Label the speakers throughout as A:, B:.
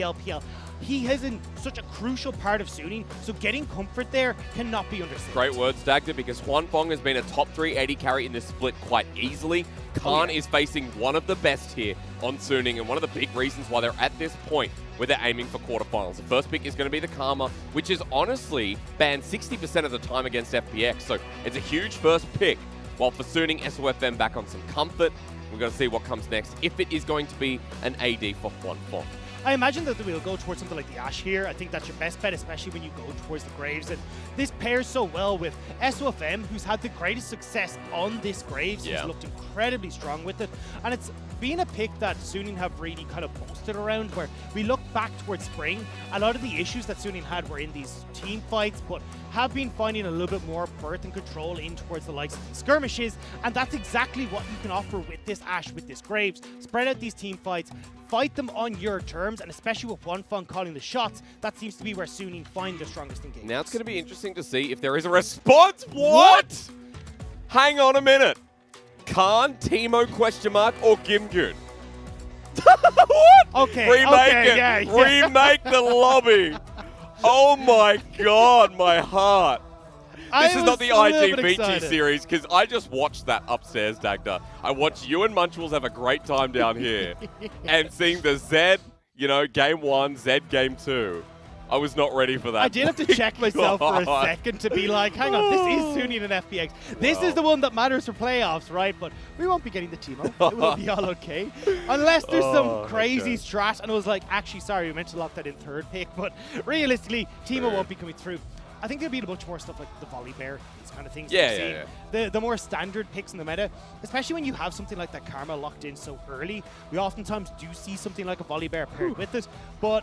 A: LPL. He is in such a crucial part of Suning, so getting comfort there cannot be understated.
B: Great words, Dagda, because Hunafeng has been a top 3 AD carry in this split quite easily. Khan is facing one of the best here on Suning, and one of the big reasons why they're at this point where they're aiming for quarterfinals. The first pick is going to be the Karma, which is honestly banned 60% of the time against FPX, so it's a huge first pick. While for Suning, SofM back on some comfort. We're going to see what comes next, if it is going to be an AD for Hunafeng.
A: I imagine that we'll go towards something like the Ashe here. I think that's your best bet, especially when you go towards the Graves. And this pairs so well with SofM, who's had the greatest success on this Graves. He's looked incredibly strong with it. And it's been a pick that Suning have really kind of boasted around, where we look back towards spring. A lot of the issues that Suning had were in these team fights, but have been finding a little bit more birth and control in towards the likes of the skirmishes. And that's exactly what you can offer with this Ashe, with this Graves. Spread out these team fights, fight them on your terms, and especially with Hunafeng calling the shots, that seems to be where Suning find their strongest engagement.
B: Now it's going to be interesting to see if there is a response. What? Hang on a minute. Khan, Teemo, or Gimgoon? What?
A: Okay,
B: Remake it. Remake the lobby. Oh my god, my heart. This is not the IGBG series, because I just watched that upstairs, Dagda. I watched you and Munchwills have a great time down here. And seeing the Z, you know, game 1, Z game 2. I was not ready for that.
A: I did have to check myself for a second to be like, hang on, this is Suning and FPX. This is the one that matters for playoffs, right? But we won't be getting the Teemo. It will be all okay. Unless there's some crazy strat. And I was like, actually, sorry, we meant to lock that in third pick. But realistically, Teemo won't be coming through. I think there'll be a bunch more stuff like the Volley Bear, these kind of things. The more standard picks in the meta, especially when you have something like that Karma locked in so early. We oftentimes do see something like a Volley Bear paired with it. But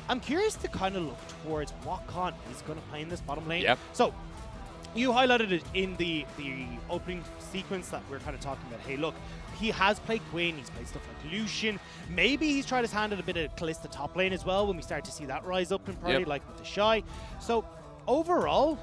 A: I'm curious to kind of look towards what Khan is going to play in this bottom lane. So you highlighted it in the opening sequence that we're kind of talking about. Hey, look, he has played Quinn, he's played stuff like Lucian. Maybe he's tried his hand at a bit of Kalista top lane as well when we start to see that rise up in priority, like with the Shy. So overall,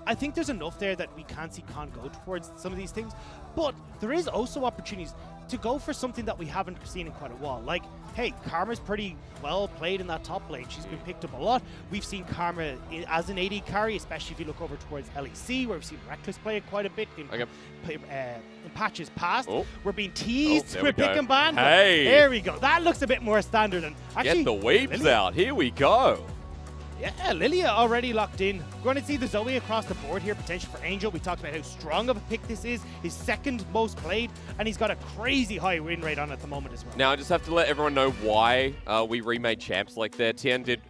A: I think there's enough there that we can see Khan go towards some of these things. But there is also opportunities to go for something that we haven't seen in quite a while. Like, hey, Karma's pretty well played in that top lane. She's been picked up a lot. We've seen Karma as an AD carry, especially if you look over towards LEC, where we've seen Reckless play it quite a bit in patches past. We're being teased with pick and ban.
B: Hey,
A: there we go. That looks a bit more standard. And actually,
B: get the waves out. Here we go.
A: Yeah, Lillia already locked in. We're going to see the Zoe across the board here, potential for Angel. We talked about how strong of a pick this is, his second most played, and he's got a crazy high win rate on at the moment as well.
B: Now, I just have to let everyone know why we remade champs like that. Tian did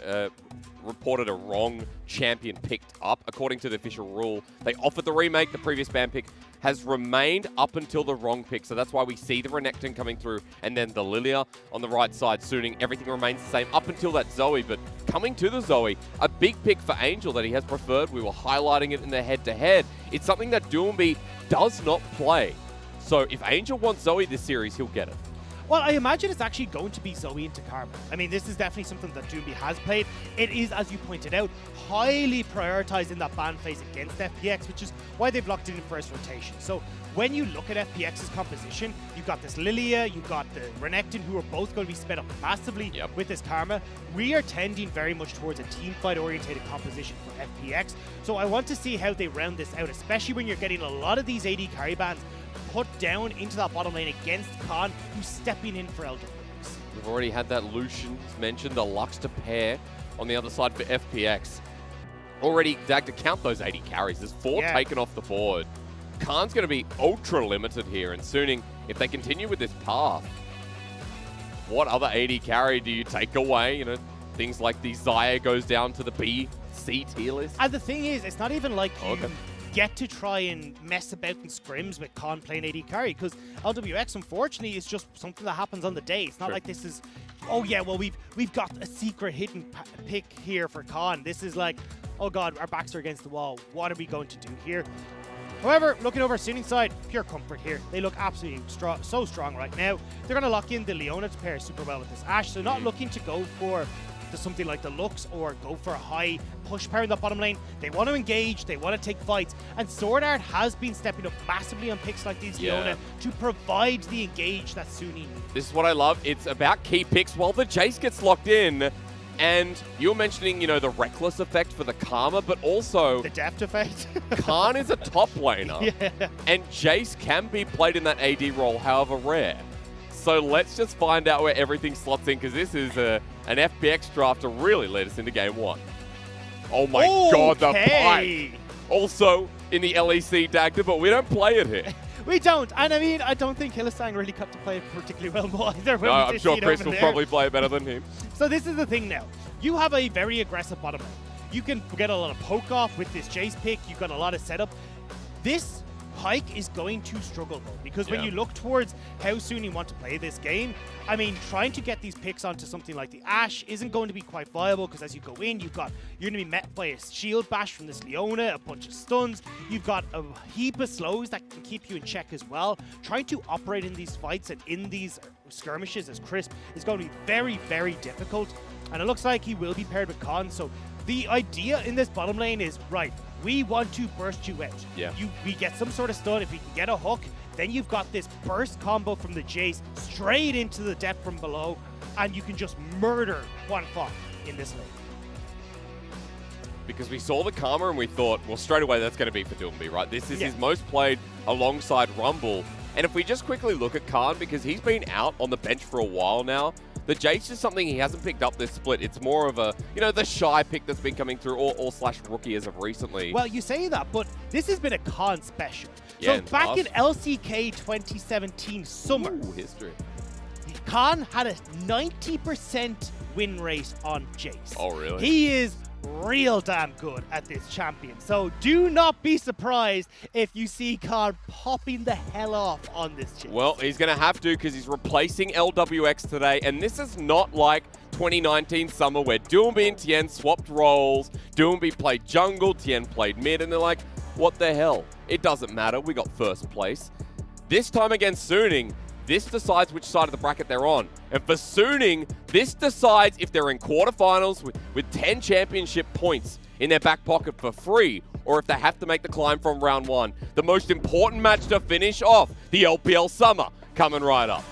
B: reported a wrong champion picked up. According to the official rule, they offered the remake. The previous ban pick has remained up until the wrong pick, so that's why we see the Renekton coming through, and then the Lillia on the right side. Suning, everything remains the same up until that Zoe, but coming to the Zoe, a big pick for Angel that he has preferred. We were highlighting it in the head-to-head. It's something that Doinb does not play. So if Angel wants Zoe this series, he'll get it.
A: Well, I imagine it's actually going to be Zoe into Karma. I mean, this is definitely something that Doinb has played. It is, as you pointed out, highly prioritized in that ban phase against FPX, which is why they've locked it in first rotation. So when you look at FPX's composition, you've got this Lillia, you've got the Renekton, who are both going to be sped up massively with this Karma. We are tending very much towards a teamfight-oriented composition for FPX. So I want to see how they round this out, especially when you're getting a lot of these AD carry bans put down into that bottom lane against Khan, who's stepping in for Elder Brooks.
B: We've already had that Lucian mentioned, the Lux to pair on the other side for FPX. Already, Dag, to count those 80 carries. There's 4 taken off the board. Khan's going to be ultra limited here, and Suning, if they continue with this path, what other 80 carry do you take away? You know, things like the Xayah goes down to the B, C tier list.
A: And the thing is, it's not even like you get to try and mess about in scrims with Khan playing AD carry, because LWX, unfortunately, is just something that happens on the day. It's not like this is, oh yeah, well, we've got a secret hidden pick here for Khan. This is like, oh god, our backs are against the wall. What are we going to do here? However, looking over Suning side, pure comfort here. They look absolutely so strong right now. They're going to lock in the Leona to pair super well with this Ashe, so not looking to go for something like the Lux or go for a high push power in the bottom lane. They want to engage, they want to take fights, and SwordArt has been stepping up massively on picks like these Leona to provide the engage that Suning needs.
B: This is what I love. It's about key picks while the Jayce gets locked in. And you were mentioning, you know, the reckless effect for the Karma, but also
A: The depth effect.
B: Khan is a top laner,
A: Yeah.
B: and Jayce can be played in that AD role, however rare. So let's just find out where everything slots in, because this is an FPX draft to really lead us into game 1. Oh my god, the Pyke! Also in the LEC Dagda, but we don't play it here.
A: We don't, and I mean, I don't think Hylissang really got to play it particularly well either.
B: No, I'm sure Chris will probably play better than him.
A: So this is the thing now. You have a very aggressive bottom lane. You can get a lot of poke off with this Jayce pick. You've got a lot of setup. This Pyke is going to struggle though, because when you look towards how soon you want to play this game, I mean, trying to get these picks onto something like the Ashe isn't going to be quite viable, because as you go in, you're going to be met by a shield bash from this Leona, a bunch of stuns. You've got a heap of slows that can keep you in check as well. Trying to operate in these fights and in these skirmishes as Crisp is going to be very, very difficult. And it looks like he will be paired with Khan. So the idea in this bottom lane is, right, we want to burst you out.
B: Yeah.
A: We get some sort of stun. If we can get a hook, then you've got this burst combo from the Jayce straight into the depth from below, and you can just murder Hunafeng in this lane.
B: Because we saw the Karma and we thought, well, straight away that's going to be for Doinb, right? This is his most played alongside Rumble. And if we just quickly look at Khan, because he's been out on the bench for a while now, the Jayce is something he hasn't picked up this split. It's more of a, you know, the shy pick that's been coming through, or slash rookie as of recently.
A: Well, you say that, but this has been a Khan special.
B: Yeah,
A: so back in LCK 2017 summer,
B: history.
A: Khan had a 90% win rate on Jayce.
B: Oh, really?
A: He is real damn good at this champion. So do not be surprised if you see Khan popping the hell off on this Jayce.
B: Well, he's going to have to, because he's replacing LWX today, and this is not like 2019 summer where Doinb and Tian swapped roles. Doinb played jungle, Tian played mid, and they're like, what the hell? It doesn't matter, we got first place. This time against Suning, this decides which side of the bracket they're on. And for Suning, this decides if they're in quarterfinals with 10 championship points in their back pocket for free, or if they have to make the climb from round 1. The most important match to finish off the LPL summer coming right up.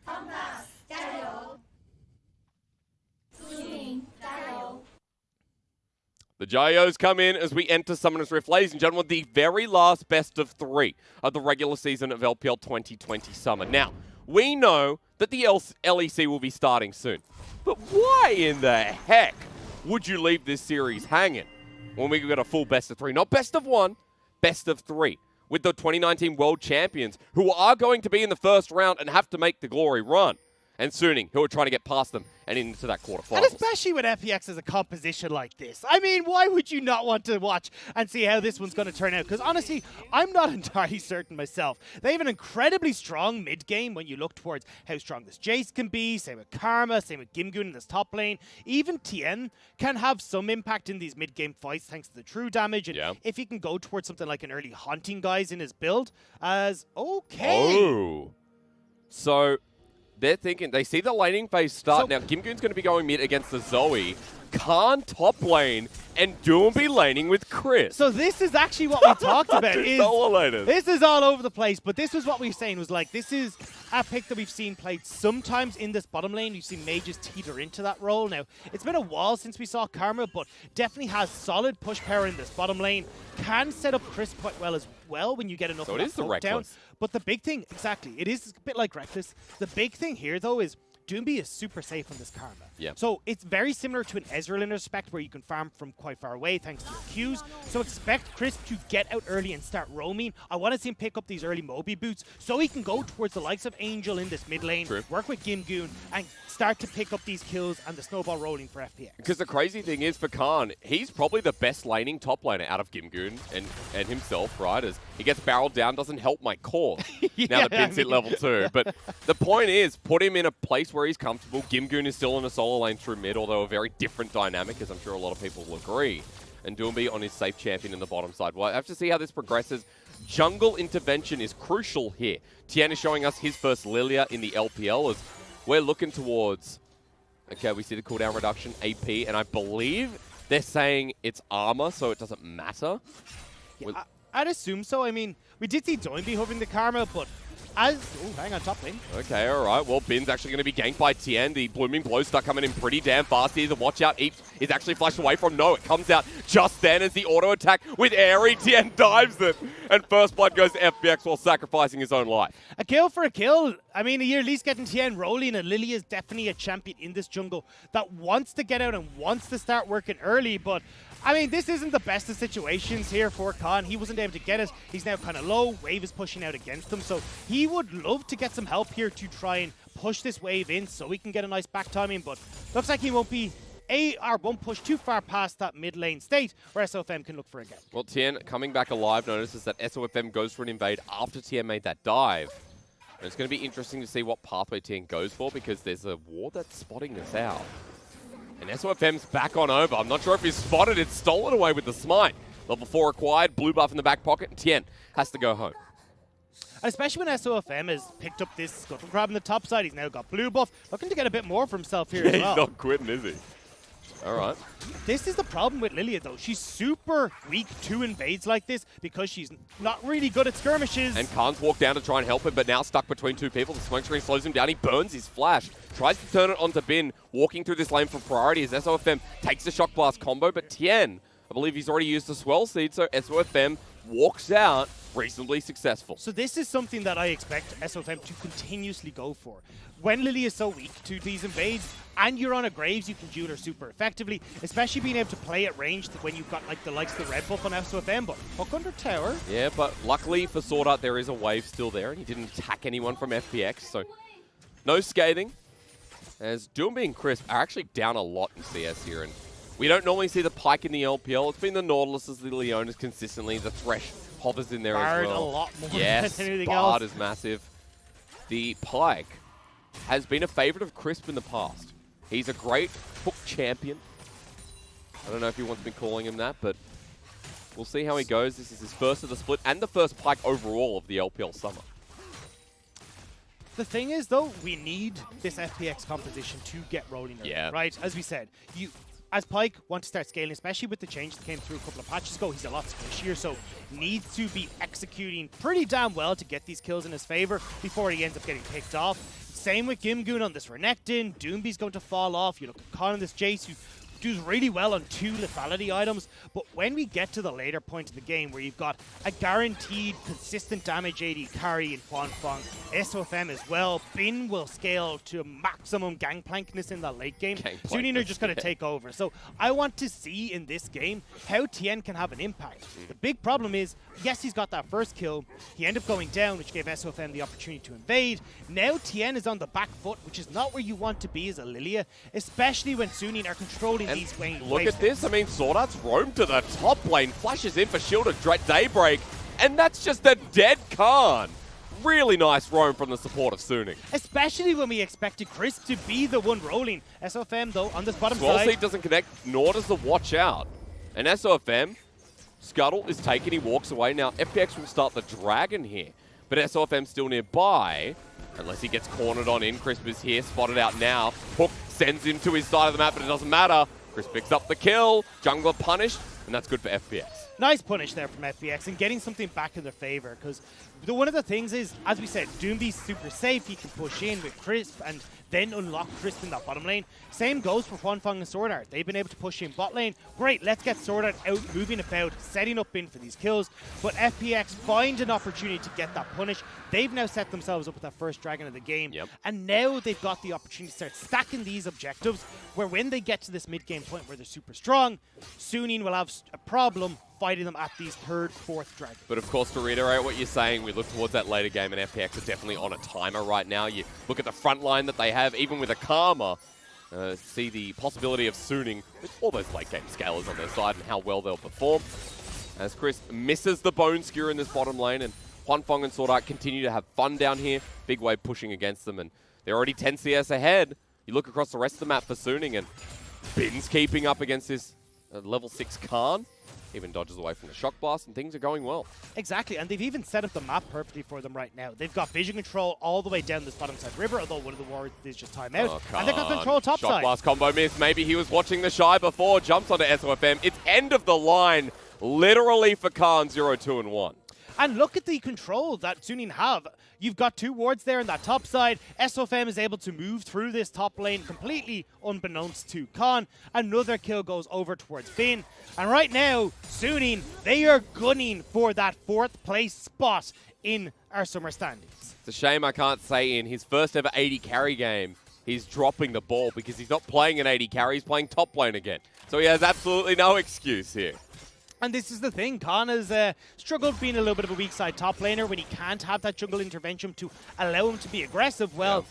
C: FunPlus 加油！苏宁加油！
B: The Jayos come in as we enter Summoner's Rift. Ladies and gentlemen, the very last best of 3 of the regular season of LPL 2020 Summer. Now, we know that the LEC will be starting soon, but why in the heck would you leave this series hanging when we got a full best of 3? Not best of 1, best of 3. With the 2019 World Champions, who are going to be in the first round and have to make the glory run. And Suning, who are trying to get past them and into that quarterfinals.
A: And especially when FPX is a composition like this. I mean, why would you not want to watch and see how this one's going to turn out? Because honestly, I'm not entirely certain myself. They have an incredibly strong mid-game when you look towards how strong this Jayce can be. Same with Karma, same with Gimgoon in this top lane. Even Tian can have some impact in these mid-game fights thanks to the true damage. And if he can go towards something like an early Haunting Guys in his build, as okay.
B: Oh. So they're thinking, they see the laning phase start. Now, Gimgoon's going to be going mid against the Zoe. Khan top lane, and Doinb laning with Chris.
A: So this is actually what we talked about. This is all over the place, but this was what we were saying was like, this is a pick that we've seen played sometimes in this bottom lane. You've seen mages teeter into that role. Now, it's been a while since we saw Karma, but definitely has solid push power in this bottom lane. Can set up Chris quite well as well when you get enough of that poke down. But the big thing, exactly, it is a bit like Reckless. The big thing here, though, is Doinb is super safe on this Karma.
B: Yeah.
A: So it's very similar to an Ezreal in respect where you can farm from quite far away thanks to your Qs. So expect Chris to get out early and start roaming. I want to see him pick up these early Moby boots so he can go towards the likes of Angel in this mid lane, work with Gimgoon, and start to pick up these kills and the snowball rolling for FPX.
B: Because the crazy thing is for Khan, he's probably the best laning top laner out of Gimgoon and himself, right? As he gets barreled down, doesn't help my core now that Bin's hit level 2. But the point is, put him in a place where he's comfortable. Gimgoon is still in a solo lane through mid, although a very different dynamic, as I'm sure a lot of people will agree. And Doinb on his safe champion in the bottom side. Well, I have to see how this progresses. Jungle intervention is crucial here. Tian is showing us his first Lillia in the LPL as we're looking towards... Okay, we see the cooldown reduction, AP, and I believe they're saying it's armor, so it doesn't matter.
A: Yeah, I'd assume so. I mean, we did see Doinb hovering the Karma, but as... Oh, hang on, top lane.
B: Okay, all right. Well, Bin's actually going to be ganked by Tian. The Blooming Blow start coming in pretty damn fast here. The watch out is actually flashed away from. No, it comes out just then as the auto attack with Airy. Tian dives it. And first blood goes to FPX while sacrificing his own life.
A: A kill for a kill. I mean, you're at least getting Tian rolling, and Lillia is definitely a champion in this jungle that wants to get out and wants to start working early, but I mean, this isn't the best of situations here for Khan. He wasn't able to get it. He's now kind of low. Wave is pushing out against him, so he would love to get some help here to try and push this wave in so we can get a nice back timing, but looks like he won't be won't push too far past that mid lane state where SofM can look for a gank.
B: Well, Tian coming back alive notices that SofM goes for an invade after Tian made that dive. And it's going to be interesting to see what pathway Tian goes for because there's a ward that's spotting this out. And SofM's back on over. I'm not sure if he's spotted. It's stolen away with the smite. Level 4 acquired, blue buff in the back pocket, and Tian has to go home.
A: Especially when SofM has picked up this Scuttle Crab on the top side. He's now got blue buff. Looking to get a bit more for himself here as well.
B: He's not quitting, is he? All right.
A: This is the problem with Lillia, though. She's super weak to invades like this because she's not really good at skirmishes.
B: And Khan's walked down to try and help him, but now stuck between two people. The smoke screen slows him down. He burns his flash. Tries to turn it onto Bin, walking through this lane for priority as SofM takes the Shock Blast combo, but Tian, I believe he's already used the Swell Seed, so SofM walks out reasonably successful.
A: So this is something that I expect SofM to continuously go for. When Lillia is so weak to these invades, and you're on a Graves, you can duel her super effectively, especially being able to play at range when you've got like the likes of the red buff on SofM, but hook under tower.
B: Yeah, but luckily for SwordArt, there is a wave still there, and he didn't attack anyone from FPX, so no scathing. As Doinb and Crisp are actually down a lot in CS here, and we don't normally see the Pyke in the LPL. It's been the Nautiluses, the Leonas consistently. The Thresh hovers in there
A: Bard
B: as well.
A: a lot more
B: yes,
A: than anything
B: Bard
A: else.
B: is massive. The Pyke has been a favorite of Crisp in the past. He's a great hook champion. I don't know if he wants me calling him that, but we'll see how he goes. This is his first of the split and the first Pyke overall of the LPL summer.
A: The thing is, though, we need this FPX composition to get rolling.
B: Yeah.
A: Right? As we said, you, as Pyke, want to start scaling, especially with the change that came through a couple of patches ago. He's a lot squishier, so needs to be executing pretty damn well to get these kills in his favor before he ends up getting picked off. Same with Gimgoon on this Renekton. Doinb's going to fall off. You look at Khan on this Jayce, who does really well on 2 lethality items, but when we get to the later point of the game where you've got a guaranteed consistent damage AD carry in Hunafeng, SofM as well, Bin will scale to maximum Gangplankness in the late game. Suning are just going to take over. So I want to see in this game how Tian can have an impact. The big problem is, yes, he's got that first kill. He ended up going down, which gave SofM the opportunity to invade. Now Tian is on the back foot, which is not where you want to be as a Lillia, especially when Suning are controlling
B: And
A: these waves.
B: look at this. I mean, SwordArt's roamed to the top lane, flashes in for shield at Daybreak, and that's just a dead Khan. Really nice roam from the support of Suning.
A: Especially when we expected Crisp to be the one rolling. SofM, though, on this bottom
B: Swell
A: side.
B: Seed doesn't connect, nor does the watch out. And SofM, Scuttle is taken, he walks away. Now, FPX will start the Dragon here, but SofM still nearby, unless he gets cornered on in. Crisp is here, spotted out now. Hook sends him to his side of the map, but it doesn't matter. Crisp picks up the kill, jungler punished, and that's good for FPX.
A: Nice punish there from FPX and getting something back in their favor, because one of the things is, as we said, Doinb's super safe. He can push in with Crisp and then unlock Crisp in that bottom lane. Same goes for Hunafeng and SwordArt. They've been able to push in bot lane. Great, let's get SwordArt out, moving about, setting up in for these kills. But FPX find an opportunity to get that punish. They've now set themselves up with that first dragon of the game.
B: Yep.
A: And now they've got the opportunity to start stacking these objectives, where when they get to this mid-game point where they're super strong, Suning will have a problem fighting them at these 3rd, 4th dragons.
B: But of course, to reiterate what you're saying, we look towards that later game, and FPX are definitely on a timer right now. You look at the front line that they have, even with a Karma, see the possibility of Suning with all those late game scalers on their side and how well they'll perform. As Chris misses the bone skewer in this bottom lane, and Hunafeng and SwordArt continue to have fun down here. Big wave pushing against them, and they're already 10 CS ahead. You look across the rest of the map for Suning, and Bin's keeping up against this level 6 Khan even dodges away from the shock blast, and things are going well.
A: Exactly, and they've even set up the map perfectly for them right now. They've got vision control all the way down this bottom side river, although one of the wards is just time out. And they've got control top
B: shock
A: side.
B: blast combo miss. Maybe he was watching the Shy before. Jumps onto SofM. It's end of the line, literally, for Khan 0, 2, and 1.
A: And look at the control that Suning have. You've got 2 wards there on that top side. SofM is able to move through this top lane completely unbeknownst to Khan. Another kill goes over towards Finn. And right now, Suning, they are gunning for that 4th place spot in our summer standings.
B: It's a shame I can't say in his first ever 80 carry game, he's dropping the ball because he's not playing an 80 carry, he's playing top lane again. So he has absolutely no excuse here.
A: And this is the thing, Khan has struggled being a little bit of a weak side top laner when he can't have that jungle intervention to allow him to be aggressive. Well,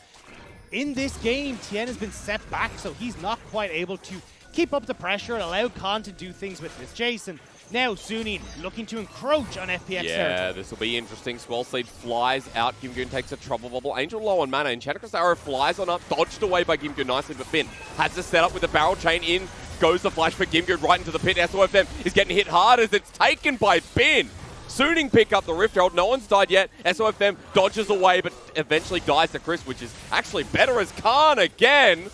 A: in this game, Tian has been set back, so he's not quite able to keep up the pressure and allow Khan to do things with this Jayce. And now Suning looking to encroach on FPX territory.
B: Yeah, this will be interesting. Squall Seed flies out. Gimgoon takes a trouble bubble. Angel low on mana. Enchantress Arrow flies on up, dodged away by Gimgoon nicely, but Finn has to set up with the barrel chain in. Goes the flash for Gimgoon right into the pit. SofM is getting hit hard as it's taken by Finn. Suning pick up the Rift Herald. No one's died yet. SofM dodges away, but eventually dies to Chris, which is actually better as Khan again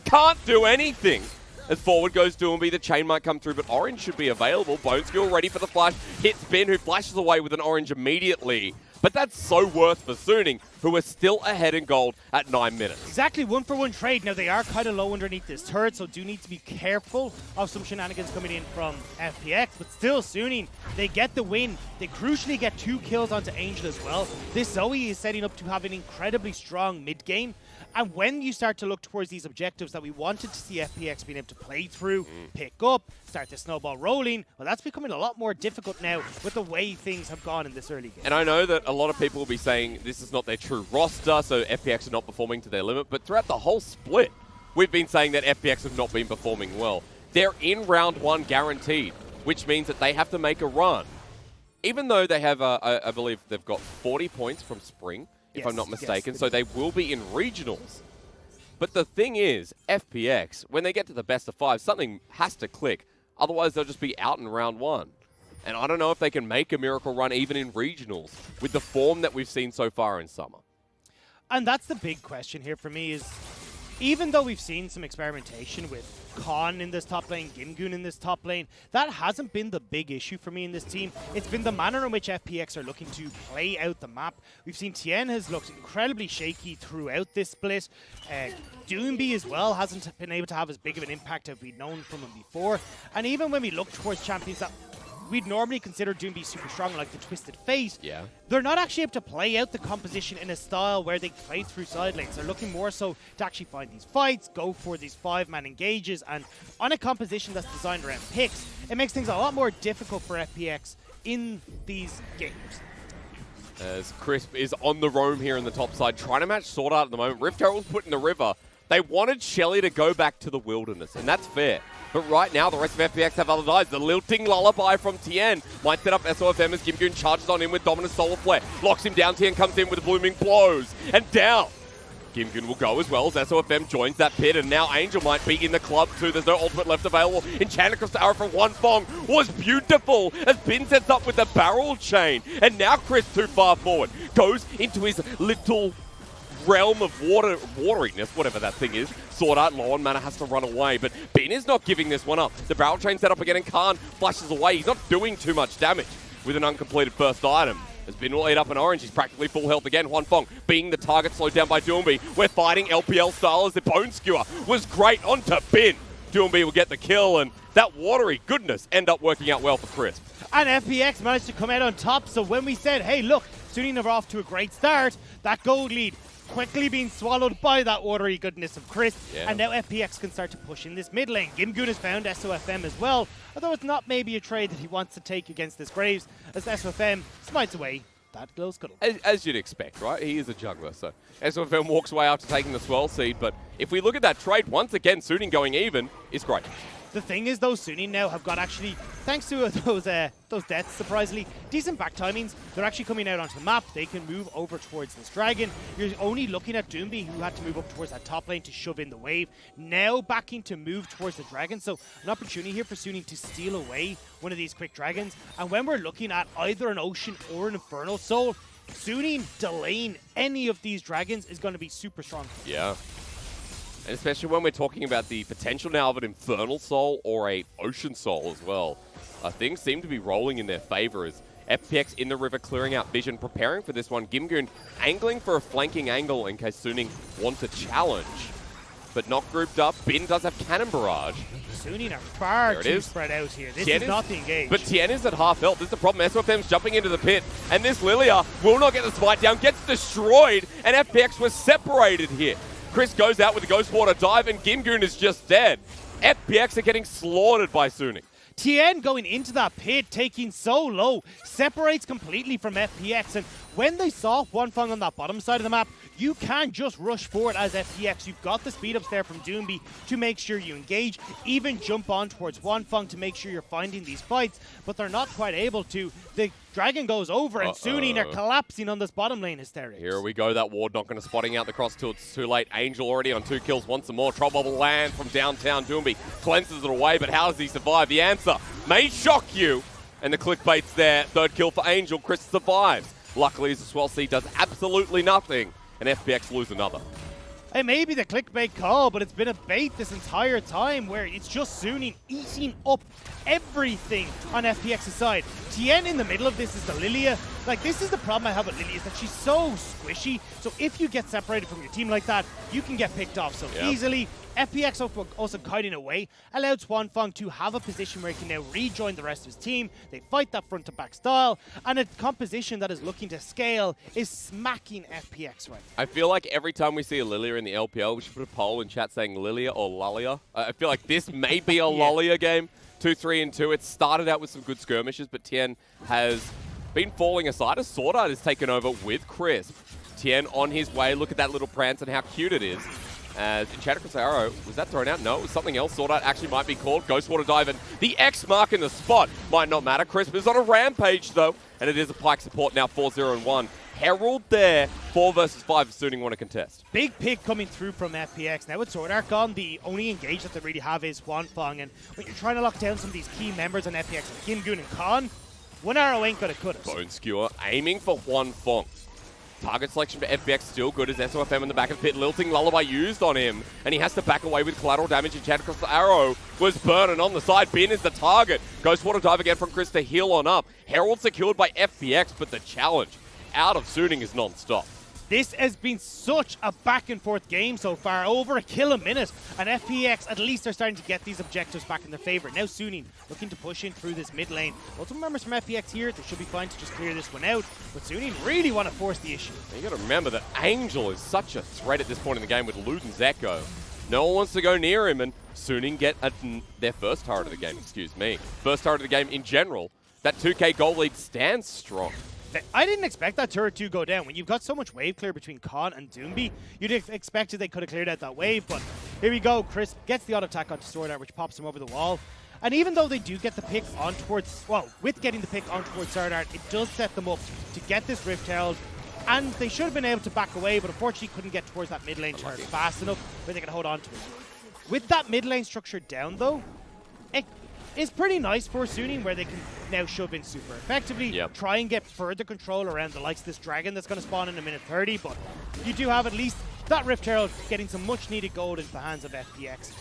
B: can't do anything. As forward goes Doinb, the chain might come through, but orange should be available. Boneskill ready for the flash. Hits Ben, who flashes away with an orange immediately. But that's so worth for Suning, who are still ahead in gold at 9 minutes.
A: Exactly, 1-for-1 trade. Now, they are kind of low underneath this turret, so do need to be careful of some shenanigans coming in from FPX. But still, Suning, they get the win. They crucially get 2 kills onto Angel as well. This Zoe is setting up to have an incredibly strong mid-game. And when you start to look towards these objectives that we wanted to see FPX being able to play through, pick up, start the snowball rolling, well, that's becoming a lot more difficult now with the way things have gone in this early game.
B: And I know that a lot of people will be saying this is not their true roster, so FPX are not performing to their limit, but throughout the whole split, we've been saying that FPX have not been performing well. They're in round 1 guaranteed, which means that they have to make a run. Even though they have, I believe they've got 40 points from Spring, if I'm not mistaken, so they will be in regionals. But the thing is, FPX, when they get to the best of 5, something has to click. Otherwise, they'll just be out in round 1. And I don't know if they can make a miracle run even in regionals with the form that we've seen so far in summer.
A: And that's the big question here for me is, even though we've seen some experimentation with Khan in this top lane, Gimgoon in this top lane, that hasn't been the big issue for me in this team. It's been the manner in which FPX are looking to play out the map. We've seen Tian has looked incredibly shaky throughout this split. Doinb as well hasn't been able to have as big of an impact as we'd known from him before. And even when we look towards champions that we'd normally consider Doinb super strong, like the Twisted Fate.
B: Yeah.
A: They're not actually able to play out the composition in a style where they play through side lanes. They're looking more so to actually find these fights, go for these 5-man engages, and on a composition that's designed around picks, it makes things a lot more difficult for FPX in these games.
B: As Crisp is on the roam here in the top side, trying to match SwordArt at the moment. Rift Herald's put in the river. They wanted Shelly to go back to the wilderness, and that's fair. But right now, the rest of FPX have other dies. The lilting lullaby from Tian might set up SofM as Gimgoon charges on him with Dominant Solar Flare. Locks him down. Tian comes in with the blooming blows. And down. Gimgoon will go as well as SofM joins that pit. And now Angel might be in the club too. There's no ultimate left available. Enchantress Arrow from Hunafeng was beautiful as Bin sets up with the barrel chain. And now Chris too far forward. Goes into his little realm of wateriness, whatever that thing is. SwordArt low on mana has to run away, but Bin is not giving this one up. The barrel chain set up again and Khan flashes away. He's not doing too much damage with an uncompleted first item. As Bin will eat up an orange, he's practically full health again. Hunafeng being the target, slowed down by Doinb. We're fighting LPL style as the Bone Skewer was great onto Bin. Doinb will get the kill, and that watery goodness end up working out well for Crisp.
A: And FPX managed to come out on top, so when we said, hey, look, Suning are off to a great start, that gold lead quickly being swallowed by that watery goodness of Chris, and now FPX can start to push in this mid lane. Gimgoon has found SofM as well, although it's not maybe a trade that he wants to take against this Graves, as SofM smites away that glow scuttle.
B: As you'd expect, right? He is a juggler, so SofM walks away after taking the Swell Seed, but if we look at that trade, once again, Suning going even is great.
A: The thing is, though, Sunni now have got actually, thanks to those deaths, surprisingly, decent back timings. They're actually coming out onto the map. They can move over towards this dragon. You're only looking at Doinb, who had to move up towards that top lane to shove in the wave. Now backing to move towards the dragon. So an opportunity here for Sunni to steal away one of these quick dragons. And when we're looking at either an Ocean or an Infernal Soul, Sunni delaying any of these dragons is going to be super strong.
B: Yeah. And especially when we're talking about the potential now of an Infernal Soul or a Ocean Soul as well. Things seem to be rolling in their favor as FPX in the river clearing out vision, preparing for this one. Gimgoon angling for a flanking angle in case Sunni wants a challenge. But not grouped up. Bin does have Cannon Barrage.
A: Sunni are far too spread out here. This is not the engage.
B: But Tian is at half health. This is the problem. SofM's jumping into the pit. And this Lillia will not get the smite down. Gets destroyed. And FPX was separated here. Chris goes out with a Ghost Water dive, and Gimgoon is just dead. FPX are getting slaughtered by Sunni.
A: Tian going into that pit, taking so low, separates completely from FPX. And when they saw Hunafeng on that bottom side of the map, you can just rush forward as FPX. You've got the speed ups there from Doinb to make sure you engage, even jump on towards Hunafeng to make sure you're finding these fights, but they're not quite able to. The dragon goes over and Sunni are collapsing on this bottom lane hysterics.
B: Here we go, that ward not going to spotting out the cross till it's too late. Angel already on 2 kills, wants some more. Trouble land from downtown. Doinb cleanses it away, but how does he survive? The answer may shock you, and the clickbait's there. 3rd kill for Angel. Chris survives. Luckily, as well, C does absolutely nothing, and FPX lose another.
A: It may be the clickbait call, but it's been a bait this entire time where it's just Sunni eating up everything on FPX's side. Tian in the middle of this is the Lillia. Like, this is the problem I have with Lillia, is that she's so squishy. So if you get separated from your team like that, you can get picked off so easily. FPX also kiting away, allows Hunafeng to have a position where he can now rejoin the rest of his team. They fight that front to back style, and a composition that is looking to scale is smacking FPX right now.
B: I feel like every time we see a Lillia in the LPL, we should put a poll in chat saying Lillia or Lillia. I feel like this may be a Lillia game. 2-3-2. It started out with some good skirmishes, but Tian has been falling aside as SwordArt has taken over with Crisp. Tian on his way. Look at that little prance and how cute it is. As Enchantress Arrow, was that thrown out? No, it was something else. SwordArt actually might be called. Ghost Water Dive, and the X mark in the spot might not matter. Crisp is on a rampage, though, and it is a Pyke support now, 4-0-1. Herald there, 4 versus 5 if Sunni want to contest.
A: Big pick coming through from FPX. Now with SwordArt gone, the only engage that they really have is Hunafeng, and when you're trying to lock down some of these key members on FPX, like Gimgoon and Khan, 1 arrow ain't gonna cut us.
B: Bone Skewer aiming for Hunafeng. Target selection for FPX still good as SofM in the back of the pit. Lilting Lullaby used on him, and he has to back away with collateral damage. And Chad across the arrow was burning on the side. Bin is the target. Ghost Water Dive again from Chris to heal on up. Herald secured by FPX, but the challenge out of Sunni is non-stop.
A: This has been such a back and forth game so far, over a kill a minute, and FPX at least are starting to get these objectives back in their favor. Now Sunni looking to push in through this mid lane. Also members from FPX here, they should be fine to just clear this one out, but Sunni really want to force the issue.
B: You got to remember that Angel is such a threat at this point in the game with Luden's Echo. No one wants to go near him, and Sunni get their first turret of the game, First turret of the game in general. That 2k goal lead stands strong.
A: I didn't expect that turret to go down. When you've got so much wave clear between Khan and Doinb, you'd have expected they could have cleared out that wave, but here we go. Chris gets the auto attack onto SwordArt, which pops him over the wall. And even though they do get the pick on towards, well, with getting the pick on towards SwordArt, it does set them up to get this Rift Herald, and they should have been able to back away, but unfortunately couldn't get towards that mid lane turret fast enough where they can hold on to it. With that mid lane structure down, though, it's pretty nice for Sunni where they can now shove in super effectively, try and get further control around the likes of this dragon that's going to spawn in a minute 30, but you do have at least that Rift Herald getting some much needed gold into the hands of FPX.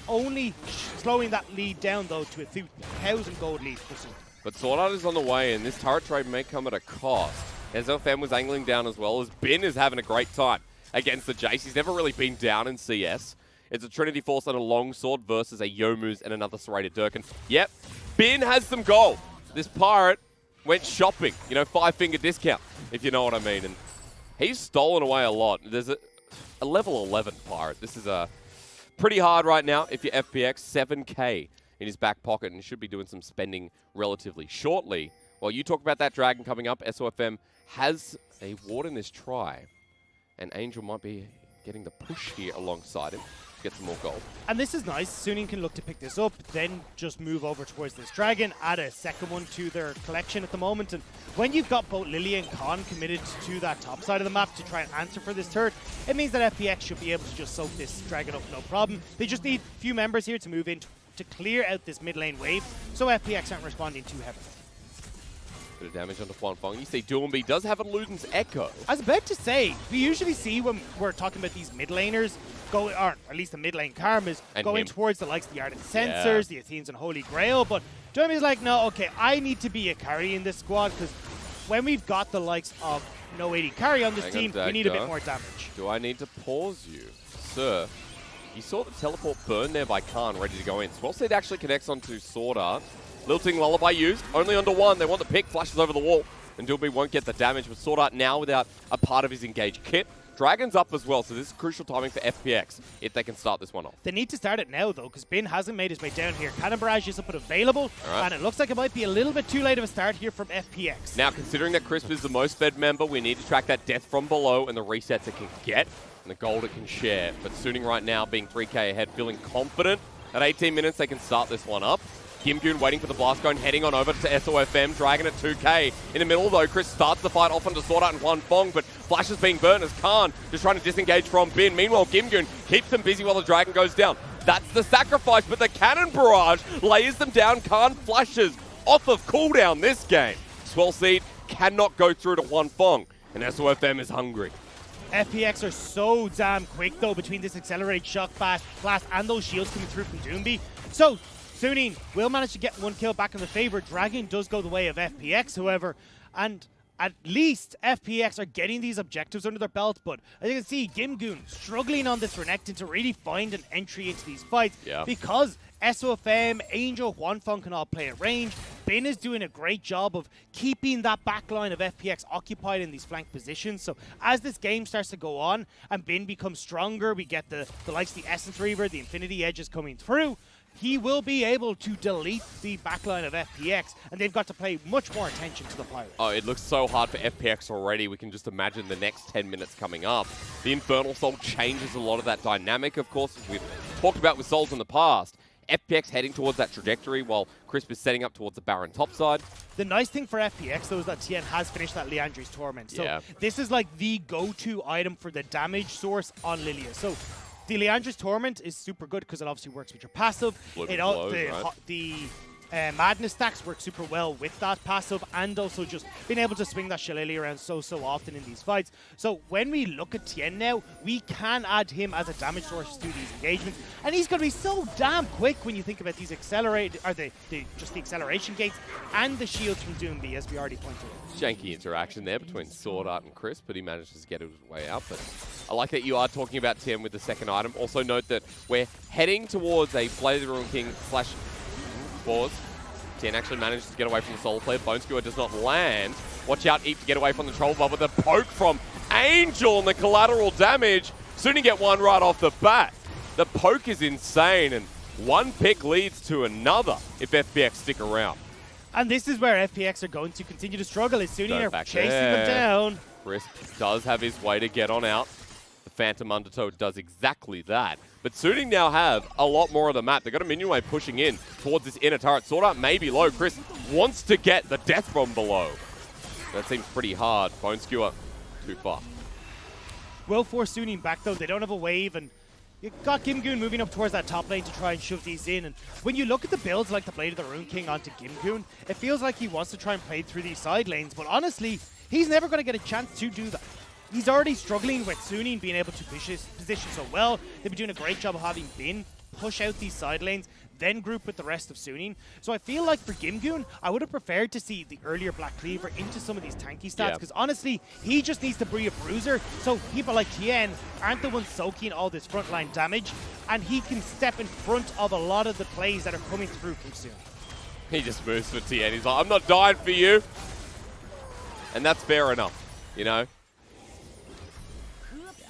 A: Only slowing that lead down though to a 2,000 gold lead for Sunni.
B: But SwordArt is on the way, and this turret trade may come at a cost. SofM was angling down as well, as Bin is having a great time against the Jayce. He's never really been down in CS. It's a Trinity Force and a Longsword versus a Youmuu's and another Serrated Durkin. Yep, Bin has some gold. This pirate went shopping, 5-finger discount, if you know what I mean. And he's stolen away a lot. There's a level 11 pirate. This is pretty hard right now if you're FPX. 7k in his back pocket, and should be doing some spending relatively shortly. While you talk about that dragon coming up, SofM has a ward in this try. And Angel might be getting the push here alongside him. get some more gold.
A: And this is nice. Suning can look to pick this up, then just move over towards this dragon, add a second one to their collection at the moment. And when you've got both Lillia and Khan committed to that top side of the map to try and answer for this turret, it means that FPX should be able to just soak this dragon up no problem. They just need a few members here to move in to clear out this mid lane wave, so FPX aren't responding too heavily.
B: Bit of damage onto Hunafeng. You see Doinb does have a Luden's Echo.
A: I was about to say, we usually see when we're talking about these mid laners, or at least the mid lane Karmas, going towards the likes of the Ardent Censors, the Athenes and Holy Grail, but Doinb's like, no, okay, I need to be a carry in this squad, because when we've got the likes of no AD carry on this team, we need a bit more damage.
B: Do I need to pause you? Sir, you saw the teleport burn there by Khan, ready to go in. SwordArt actually connects onto SwordArt. Lilting Lullaby used, only under one. They want the pick, flashes over the wall, and Doinb won't get the damage. But SwordArt now without a part of his engaged kit. Dragon's up as well, so this is crucial timing for FPX if they can start this one off.
A: They need to start it now, though, because Bin hasn't made his way down here. Cannon Barrage isn't put available, and it looks like it might be a little bit too late of a start here from FPX.
B: Now, considering that Crisp is the most fed member, we need to track that death from below and the resets it can get, and the gold it can share. But Suning right now, being 3k ahead, feeling confident. At 18 minutes, they can start this one up. Gimgoon waiting for the blast cone, heading on over to SofM, Dragon at 2k. In the middle though, Chris starts the fight off onto SwordArt and Hunafeng, but Flash is being burnt as Khan just trying to disengage from Bin. Meanwhile, Gimgoon keeps them busy while the Dragon goes down. That's the sacrifice, but the Cannon Barrage lays them down. Khan flashes off of cooldown this game. Swell Seed cannot go through to Hunafeng, and SofM is hungry.
A: FPX are so damn quick though between this accelerated shock blast and those shields coming through from Doinb. So Suning will manage to get one kill back in the favor. Dragon does go the way of FPX, however, and at least FPX are getting these objectives under their belt, but as you can see, Gimgoon struggling on this Renekton to really find an entry into these fights because SofM, Angel, Hunafeng can all play at range. Bin is doing a great job of keeping that backline of FPX occupied in these flank positions. So as this game starts to go on and Bin becomes stronger, we get the likes of the Essence Reaver, the Infinity Edges coming through. He will be able to delete the backline of FPX, and they've got to pay much more attention to the Pirates.
B: Oh, it looks so hard for FPX already. We can just imagine the next 10 minutes coming up. The Infernal Soul changes a lot of that dynamic, of course, as we've talked about with Souls in the past. FPX heading towards that trajectory while Crisp is setting up towards the Baron topside.
A: The nice thing for FPX, though, is that Tian has finished that Liandry's Torment. So this is like the go-to item for the damage source on Lillia. So the Liandry's Torment is super good because it obviously works with your passive. The Madness stacks work super well with that passive, and also just being able to swing that Shillelagh around so often in these fights. So when we look at Tian now, we can add him as a damage source to these engagements, and he's going to be so damn quick when you think about these accelerated, or the acceleration gates and the shields from Doinb, as we already pointed out.
B: Janky interaction there between SwordArt and Crisp, but he manages to get his way out. But I like that you are talking about Tian with the second item. Also note that we're heading towards a Blade of the Ruined King / pause. Tian actually manages to get away from the solo player. Bone Skewer does not land. Watch out, Eep, to get away from the Troll Bubble. The poke from Angel and the collateral damage. Soon you get one right off the bat. The poke is insane, and one pick leads to another if FPX stick around.
A: And this is where FPX are going to continue to struggle as Sunni are chasing them down.
B: Crisp does have his way to get on out. The Phantom Undertow does exactly that. But Suning now have a lot more of the map. They've got a minion wave pushing in towards this inner turret. SwordArt may be low. Chris wants to get the death from below. That seems pretty hard. Bone Skewer, too far.
A: Will force Suning back, though. They don't have a wave, and you've got Gimgoon moving up towards that top lane to try and shove these in. And when you look at the builds like the Blade of the Ruined King onto Gimgoon, it feels like he wants to try and play through these side lanes. But honestly, he's never going to get a chance to do that. He's already struggling with Suning being able to position so well. They've been doing a great job of having Bin push out these side lanes, then group with the rest of Suning. So I feel like for Gimgoon, I would have preferred to see the earlier Black Cleaver into some of these tanky stats, because honestly, he just needs to be a bruiser, so people like Tian aren't the ones soaking all this frontline damage, and he can step in front of a lot of the plays that are coming through from Suning.
B: He just moves for Tian. He's like, I'm not dying for you. And that's fair enough, you know?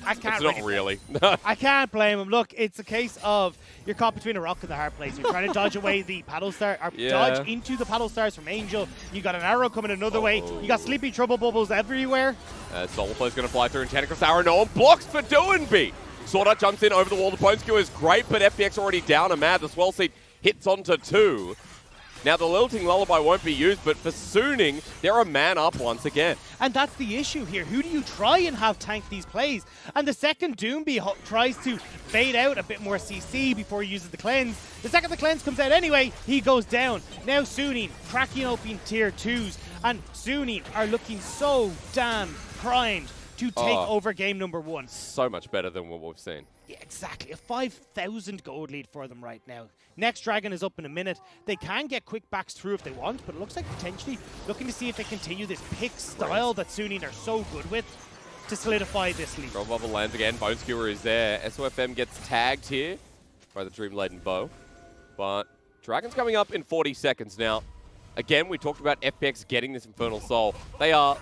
A: I can't
B: it's not really.
A: I can't blame him. Look, it's a case of you're caught between a rock and a hard place. You're trying to dodge away the paddle star, or dodge into the paddle stars from Angel. You got an arrow coming another way. You got sleepy trouble bubbles everywhere.
B: Soulflow's going to fly through Enchanted Arrow. No one blocks for Doinb. SwordArt jumps in over the wall. The bone skewer is great, but FPX already down and mad. The swell seed hits onto 2. Now, the lilting lullaby won't be used, but for Suning, they're a man up once again.
A: And that's the issue here. Who do you try and have tank these plays? And the second Doinb tries to fade out a bit more CC before he uses the cleanse. The second the cleanse comes out anyway, he goes down. Now Suning cracking open tier 2s, and Suning are looking so damn primed to take over game number 1.
B: So much better than what we've seen.
A: Yeah, exactly. A 5,000 gold lead for them right now. Next Dragon is up in a minute. They can get quick backs through if they want, but it looks like potentially looking to see if they continue this pick style that Suning are so good with to solidify this lead.
B: Throw bubble lands again. Bone Skewer is there. SofM gets tagged here by the Dream Laden Bow. But Dragon's coming up in 40 seconds now. Again, we talked about FPX getting this Infernal Soul. They are...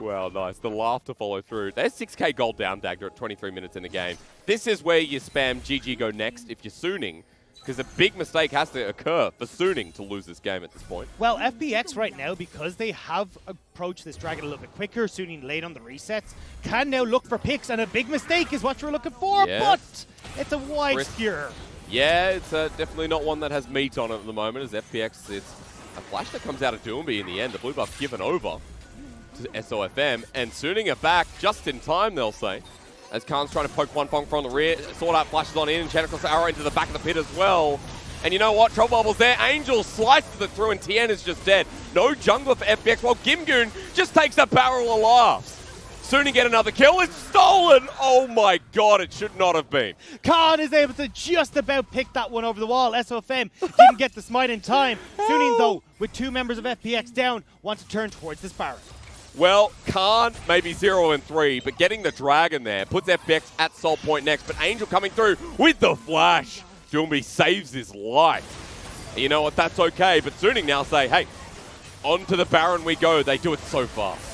B: Wow, nice. The laugh to follow through. There's 6k gold down, Dagger, at 23 minutes in the game. This is where you spam GG go next if you're Suning, because a big mistake has to occur for Suning to lose this game at this point.
A: Well, FPX right now, because they have approached this Dragon a little bit quicker, Suning late on the resets, can now look for picks, and a big mistake is what you're looking for, but it's a wide skewer.
B: Yeah, it's definitely not one that has meat on it at the moment, as FPX, it's a flash that comes out of Doinb in the end. The blue buff given over to SofM, and Suning are back just in time, they'll say. As Khan's trying to poke Hunafeng from the rear, SwordArt flashes on in, and Channeler's arrow into the back of the pit as well. And you know what? Trouble Bubble's there. Angel slices it through, and Tian is just dead. No jungler for FPX, while Gimgoon just takes a barrel of laughs. Suning get another kill. It's stolen! Oh my god, it should not have been.
A: Khan is able to just about pick that one over the wall. SofM didn't get the smite in time. Suning, though, with 2 members of FPX down, want to turn towards this Baron.
B: Well, Khan maybe 0 and 3, but getting the Dragon there puts FPX at Soul Point next. But Angel coming through with the flash. Doinb saves his life. And you know what? That's okay. But Suning now say, hey, on to the Baron we go. They do it so fast.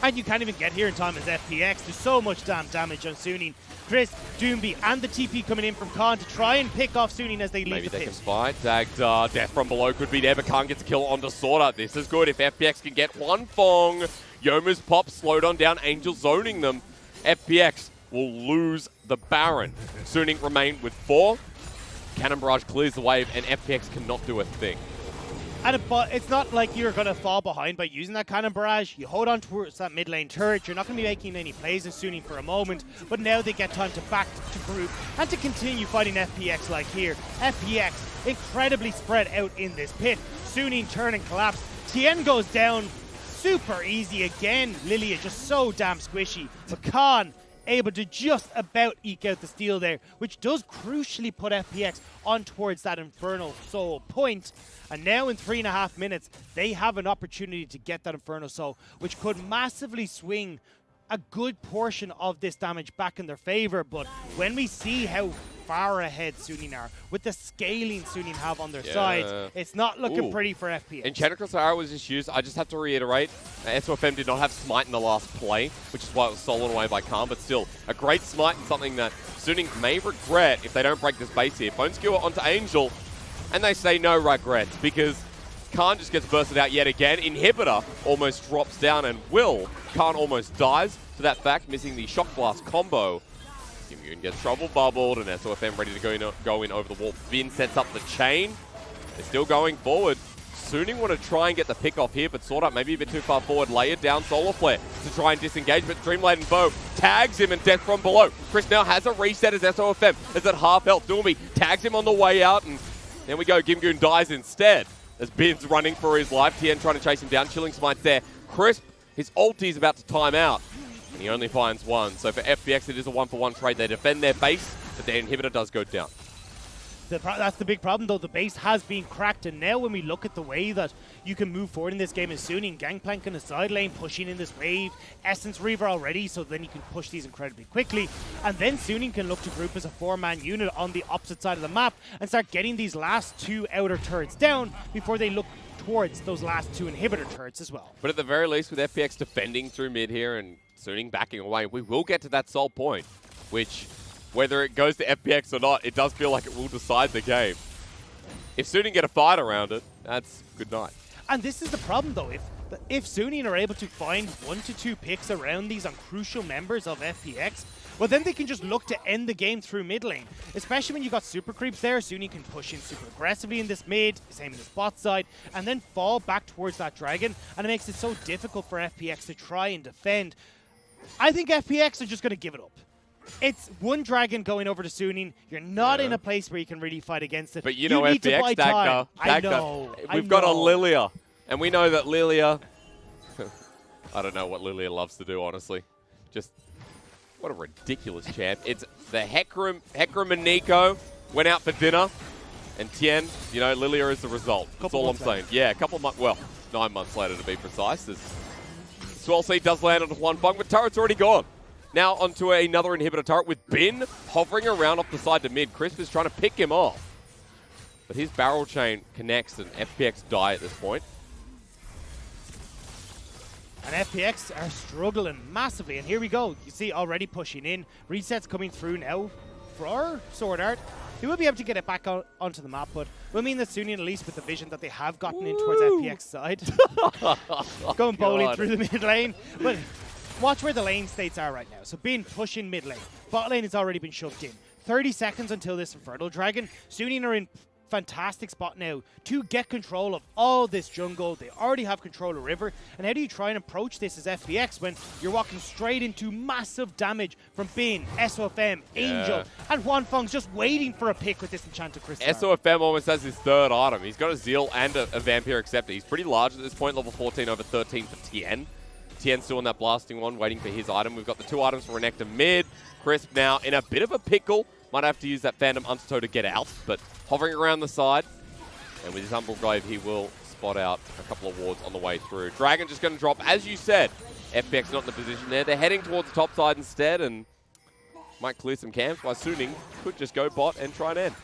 A: And you can't even get here in time as FPX. There's so much damn damage on Suning. Chris, Doinb, and the TP coming in from Khan to try and pick off Suning as they leave the pit.
B: Maybe they can spy. Tagged, death from below could be there, but Khan gets a kill onto SwordArt. This is good if FPX can get Hunafeng. Yoma's pop slowed on down. Angel zoning them. FPX will lose the Baron. Suning remain with 4. Cannon Barrage clears the wave, and FPX cannot do a thing.
A: And it's not like you're going to fall behind by using that Cannon Barrage. You hold on towards that mid lane turret. You're not going to be making any plays in Suning for a moment. But now they get time to back to group and to continue fighting FPX like here. FPX incredibly spread out in this pit. Suning turn and collapse. Tian goes down super easy again. Lillia just so damn squishy. But Khan able to just about eke out the steal there, which does crucially put FPX on towards that Infernal Soul point. And now in 3.5 minutes, they have an opportunity to get that Infernal Soul, which could massively swing a good portion of this damage back in their favor. But when we see how far ahead Suning are, with the scaling Suning have on their side, it's not looking pretty for FPX.
B: And Channeler's arrow was just used. I just have to reiterate, SofM did not have smite in the last play, which is why it was stolen away by Khan, but still, a great smite and something that Suning may regret if they don't break this base here. Bone Skewer onto Angel, and they say no regrets, because Khan just gets bursted out yet again. Inhibitor almost drops down, and Khan almost dies to that fact, missing the Shock Blast combo. Gimgoon gets trouble bubbled, and SofM ready to go in over the wall. Finn sets up the chain. They're still going forward. Suning want to try and get the pick off here, but SwordArt maybe a bit too far forward. Layered down Solar Flare to try and disengage, but Dream Laden Bow tags him and death from below. Chris now has a reset as SofM is at half health. Doinb tags him on the way out, and there we go. Gimgoon dies instead as Bin's running for his life. Tian trying to chase him down. Chilling Smite's there. Crisp, his ulti is about to time out. And he only finds 1. So for FPX, it is a 1-for-1 trade. They defend their base, but their inhibitor does go down.
A: That's the big problem, though. The base has been cracked, and now when we look at the way that you can move forward in this game is Suning, Gangplank in the side lane, pushing in this wave, Essence Reaver already, so then you can push these incredibly quickly. And then Suning can look to group as a 4-man unit on the opposite side of the map and start getting these last 2 outer turrets down before they look towards those last 2 inhibitor turrets as well.
B: But at the very least, with FPX defending through mid here and Suning backing away, we will get to that Soul Point, which, whether it goes to FPX or not, it does feel like it will decide the game. If Suning get a fight around it, that's good night.
A: And this is the problem, though. If Suning are able to find 1 to 2 picks around these on crucial members of FPX, well, then they can just look to end the game through mid lane. Especially when you got super creeps there, Sunny can push in super aggressively in this mid, same in this bot side, and then fall back towards that dragon, and it makes it so difficult for FPX to try and defend. I think FPX are just going to give it up. It's one dragon going over to Suning. You're not in a place where you can really fight against it.
B: But you know
A: need to
B: FPX,
A: buy time. I know.
B: We've got a Lillia, and we know that Lillia... I don't know what Lillia loves to do, honestly. Just, what a ridiculous champ. It's the Hecarim and Nico went out for dinner, and Tian, you know, Lillia is the result. That's all I'm saying. Yeah, a couple of months, well, 9 months later to be precise. Swell Seed does land on Hunafeng, but turret's already gone. Now onto another inhibitor turret with Bin hovering around off the side to mid. Crisp is trying to pick him off. But his barrel chain connects and FPX die at this point.
A: And FPX are struggling massively. And here we go. You see already pushing in. Resets coming through now for SwordArt. He will be able to get it back onto the map, but will mean that Sunny, at least with the vision that they have gotten in towards FPX side. Going bowling through the mid lane. But watch where the lane states are right now. So Bin pushing mid lane. Bot lane has already been shoved in. 30 seconds until this Infernal Dragon. Sunny are in fantastic spot now to get control of all this jungle. They already have control of river. And how do you try and approach this as FPX when you're walking straight into massive damage from Bin, SofM, Angel, and Hunafeng's just waiting for a pick with this Enchanted Crystal.
B: SofM almost has his third item. He's got a Zeal and a Vampire Acceptor. He's pretty large at this point, level 14 over 13 for Tian. Tian's still on that blasting one, waiting for his item. We've got the 2 items for Renekton mid. Crisp now in a bit of a pickle. Might have to use that Phantom Undertow to get out, but hovering around the side. And with his Umbral Glaive, he will spot out a couple of wards on the way through. Dragon just going to drop, as you said. FPX not in the position there. They're heading towards the top side instead, and might clear some camps, while Suning could just go bot and try and end.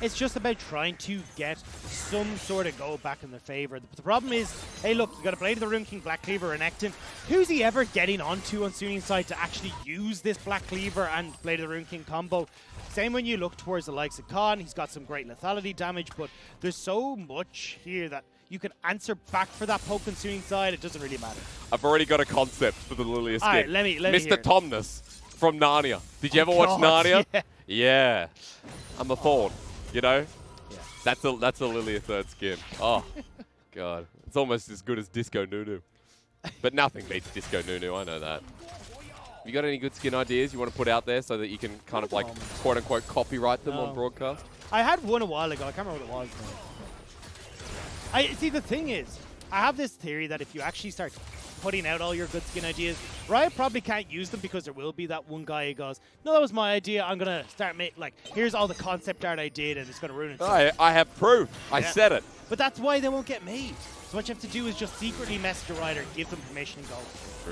A: It's just about trying to get some sort of goal back in their favor. But the problem is, hey, look, you got a Blade of the Rune King, Black Cleaver, Renekton. Who's he ever getting onto on Suning's side to actually use this Black Cleaver and Blade of the Rune King combo? Same when you look towards the likes of Khan. He's got some great lethality damage, but there's so much here that you can answer back for that poke on Suning's side. It doesn't really matter.
B: I've already got a concept for the Lillia skin.
A: All right, let me
B: Mr. Tomness from Narnia. Did you ever watch Narnia? Yeah. I'm a thorn. You know? Yeah. That's a Lillia third skin. Oh, God. It's almost as good as Disco Nunu. But nothing beats Disco Nunu, I know that. You got any good skin ideas you want to put out there so that you can kind of like, quote-unquote, copyright them on broadcast? I
A: had one a while ago. I can't remember what it was. See, the thing is, I have this theory that if you actually start putting out all your good skin ideas, Riot probably can't use them because there will be that one guy who goes, no, that was my idea. I'm going to start making, like, here's all the concept art I did and it's going to ruin it.
B: I have proof. I said it.
A: But that's why they won't get made. So what you have to do is just secretly message a writer, give them permission and go.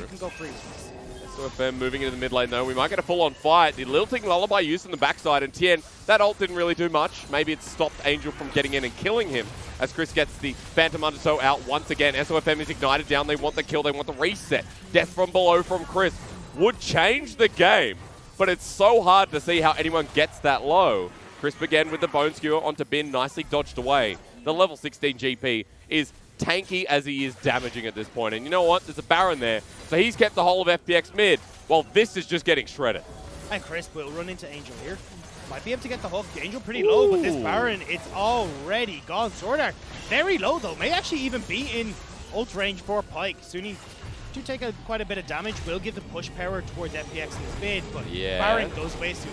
A: You can go free with this.
B: SofM moving into the mid lane though. We might get a full-on fight. The Lilting Lullaby used on the backside, and Tian, that ult didn't really do much. Maybe it stopped Angel from getting in and killing him as Chris gets the Phantom Undertow out once again. SofM is ignited down. They want the kill. They want the reset. Death from below from Chris would change the game, but it's so hard to see how anyone gets that low. Crisp again with the Bone Skewer onto Bin, nicely dodged away. The level 16 GP is tanky as he is damaging at this point. And you know what? There's a Baron there. So he's kept the whole of FPX mid, while this is just getting shredded.
A: And Crisp will run into Angel here. Might be able to get the hook. Angel pretty low, but this Baron, it's already gone. SwordArt very low though. May actually even be in ult range for Pyke. Sunny to take quite a bit of damage. Will give the push power towards FPX in his mid, but Baron goes way soon.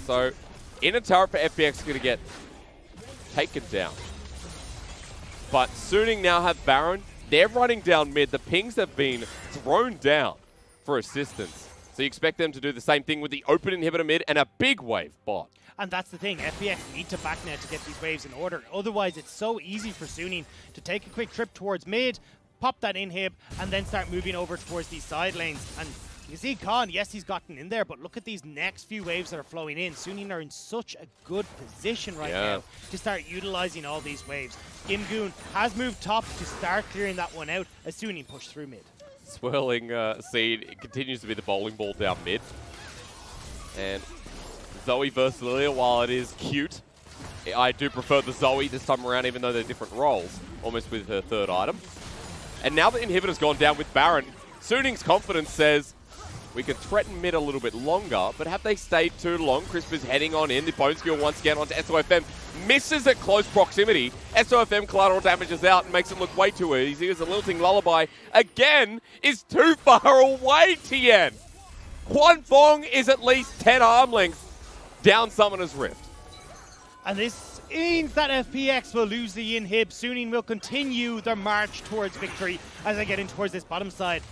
B: So, in a turret for FPX is going to get taken down. But Suning now have Baron. They're running down mid. The pings have been thrown down for assistance. So you expect them to do the same thing with the open inhibitor mid and a big wave bot.
A: And that's the thing. FPX need to back now to get these waves in order. Otherwise, it's so easy for Suning to take a quick trip towards mid, pop that inhib, and then start moving over towards these side lanes. And you see Khan, yes, he's gotten in there, but look at these next few waves that are flowing in. Suning are in such a good position right now to start utilizing all these waves. Gimgoon has moved top to start clearing that one out as Suning pushed through mid.
B: Swirling Seed, it continues to be the bowling ball down mid. And Zoe versus Lillia, while it is cute, I do prefer the Zoe this time around, even though they're different roles, almost with her third item. And now the inhibitor's gone down with Baron, Suning's confidence says, we can threaten mid a little bit longer, but have they stayed too long? Crisp is heading on in. The bone skill once again onto SofM. Misses at close proximity. SofM collateral damages out and makes it look way too easy as a lilting lullaby again is too far away, Tian. Hunafeng is at least 10 arm lengths down Summoner's Rift.
A: And this means that FPX will lose the inhib. Suning will continue their march towards victory as they get in towards this bottom side.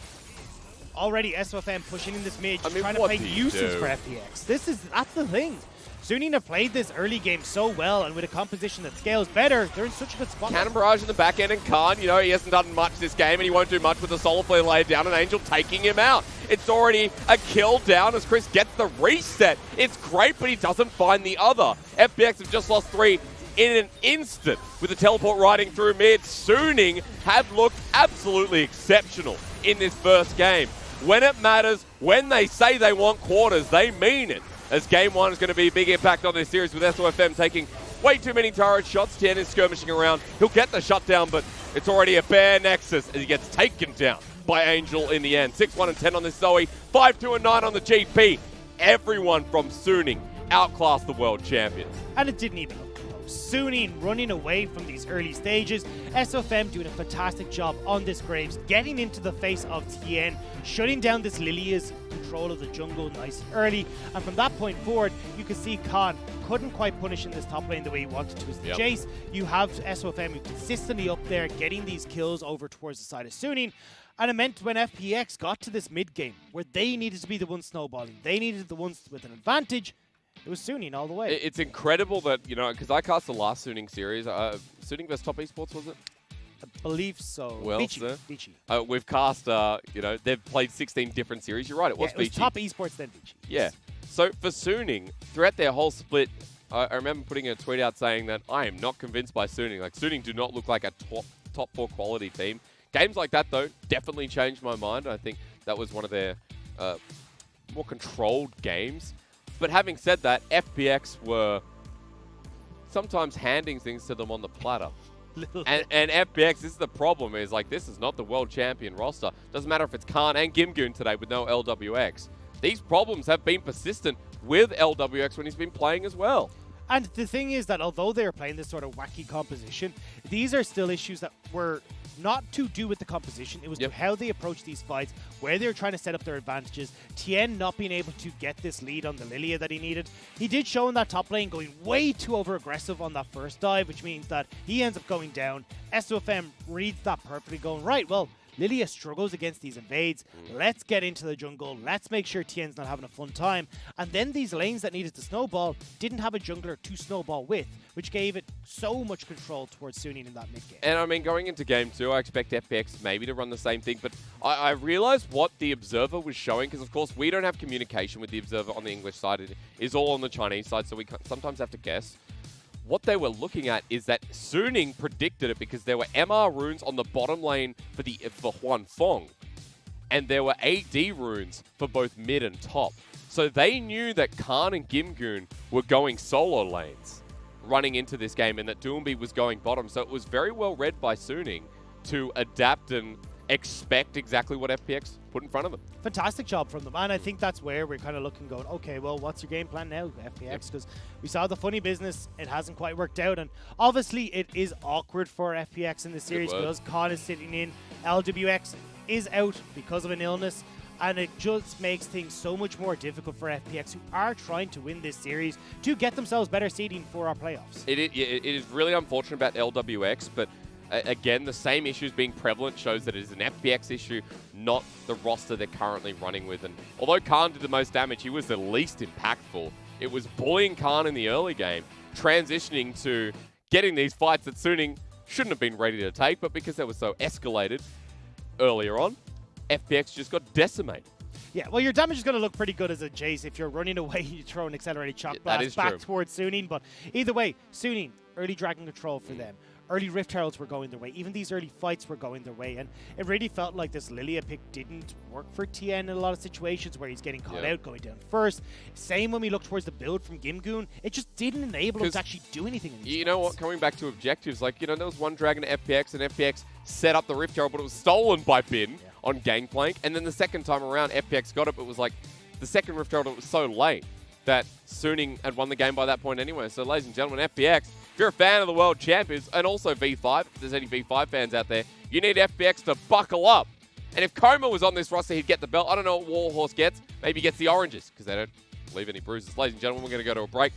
A: Already SofM pushing in this mid, trying to play uses for FPX. That's the thing. Suning have played this early game so well, and with a composition that scales better, they're in such a good spot.
B: Cannon Barrage in the back end, and Khan, you know, he hasn't done much this game, and he won't do much with the Solar Flare laid down, and Angel taking him out. It's already a kill down as Chris gets the reset. It's great, but he doesn't find the other. FPX have just lost 3 in an instant with the teleport riding through mid. Suning have looked absolutely exceptional in this first game. When it matters, when they say they want quarters, they mean it. As game 1 is going to be a big impact on this series with SofM taking way too many turret shots. Tian is skirmishing around. He'll get the shutdown, but it's already a bare nexus as he gets taken down by Angel in the end. 6-1 and 10 on this Zoe, 5-2 and 9 on the GP. Everyone from Suning outclassed the world champions.
A: And it didn't even look close. Suning running away from these early stages. SofM doing a fantastic job on this Graves, getting into the face of Tian, shutting down this Lillia's control of the jungle nice and early. And from that point forward, you can see Khan couldn't quite punish in this top lane the way he wanted to. As the Jayce, you have SofM who consistently up there getting these kills over towards the side of Suning. And it meant when FPX got to this mid game where they needed to be the ones snowballing, they needed the ones with an advantage, it was Suning all the way.
B: It's incredible that, you know, because I cast the last Suning series. Suning vs Top Esports, was it?
A: I believe so.
B: Well,
A: Vici.
B: We've cast, you know, they've played 16 different series. You're right, it was Vici.
A: It was Top Esports, then Vici.
B: Yeah. So for Suning, throughout their whole split, I remember putting a tweet out saying that I am not convinced by Suning. Like, Suning do not look like a top 4 quality team. Games like that, though, definitely changed my mind. I think that was one of their more controlled games. But having said that, FPX were sometimes handing things to them on the platter. and FPX, this is the problem, is like, this is not the world champion roster. Doesn't matter if it's Khan and Gimgoon today with no LWX. These problems have been persistent with LWX when he's been playing as well.
A: And the thing is that although they were playing this sort of wacky composition, these are still issues that were not to do with the composition. It was to how they approach these fights, where they were trying to set up their advantages. Tian not being able to get this lead on the Lillia that he needed. He did show in that top lane going way too over-aggressive on that first dive, which means that he ends up going down. SofM reads that perfectly, going, right, well, Lillia struggles against these invades. Let's get into the jungle. Let's make sure Tian's not having a fun time. And then these lanes that needed to snowball didn't have a jungler to snowball with, which gave it so much control towards Suning in that mid game.
B: And I mean, going into game 2, I expect FPX maybe to run the same thing, but I realized what the Observer was showing, because of course we don't have communication with the Observer on the English side. It is all on the Chinese side, so we sometimes have to guess. What they were looking at is that Suning predicted it because there were MR runes on the bottom lane for Hunafeng, and there were AD runes for both mid and top. So they knew that Khan and Gimgoon were going solo lanes running into this game, and that Doinb was going bottom. So it was very well read by Suning to adapt and expect exactly what FPX put in front of them.
A: Fantastic job from them, and I think that's where we're kind of looking, going, okay, well, what's your game plan now, FPX? Because we saw the funny business, it hasn't quite worked out, and obviously it is awkward for FPX in this series because Khan is sitting in, LWX is out because of an illness, and it just makes things so much more difficult for FPX, who are trying to win this series to get themselves better seeding for our playoffs.
B: It is really unfortunate about LWX, but again, the same issues being prevalent shows that it is an FPX issue, not the roster they're currently running with. And although Khan did the most damage, he was the least impactful. It was bullying Khan in the early game, transitioning to getting these fights that Suning shouldn't have been ready to take, but because they were so escalated earlier on, FPX just got decimated.
A: Yeah, well, your damage is going to look pretty good as a Jayce. If you're running away, you throw an accelerated shock blast back towards Suning. But either way, Suning, early dragon control for them. Early Rift Heralds were going their way. Even these early fights were going their way. And it really felt like this Lillia pick didn't work for Tian in a lot of situations where he's getting caught out, going down first. Same when we look towards the build from Gimgoon. It just didn't enable him to actually do anything in these
B: You know what? Coming back to objectives, like, you know, there was one dragon at FPX, and FPX set up the Rift Herald, but it was stolen by Bin on Gangplank. And then the second time around, FPX got it, but it was like the second Rift Herald was so late that Suning had won the game by that point anyway. So, ladies and gentlemen, FPX, if you're a fan of the world champions and also V5, if there's any V5 fans out there, you need FPX to buckle up. And if Karma was on this roster, he'd get the belt. I don't know what Warhorse gets. Maybe he gets the oranges because they don't leave any bruises. Ladies and gentlemen, we're going to go to a break.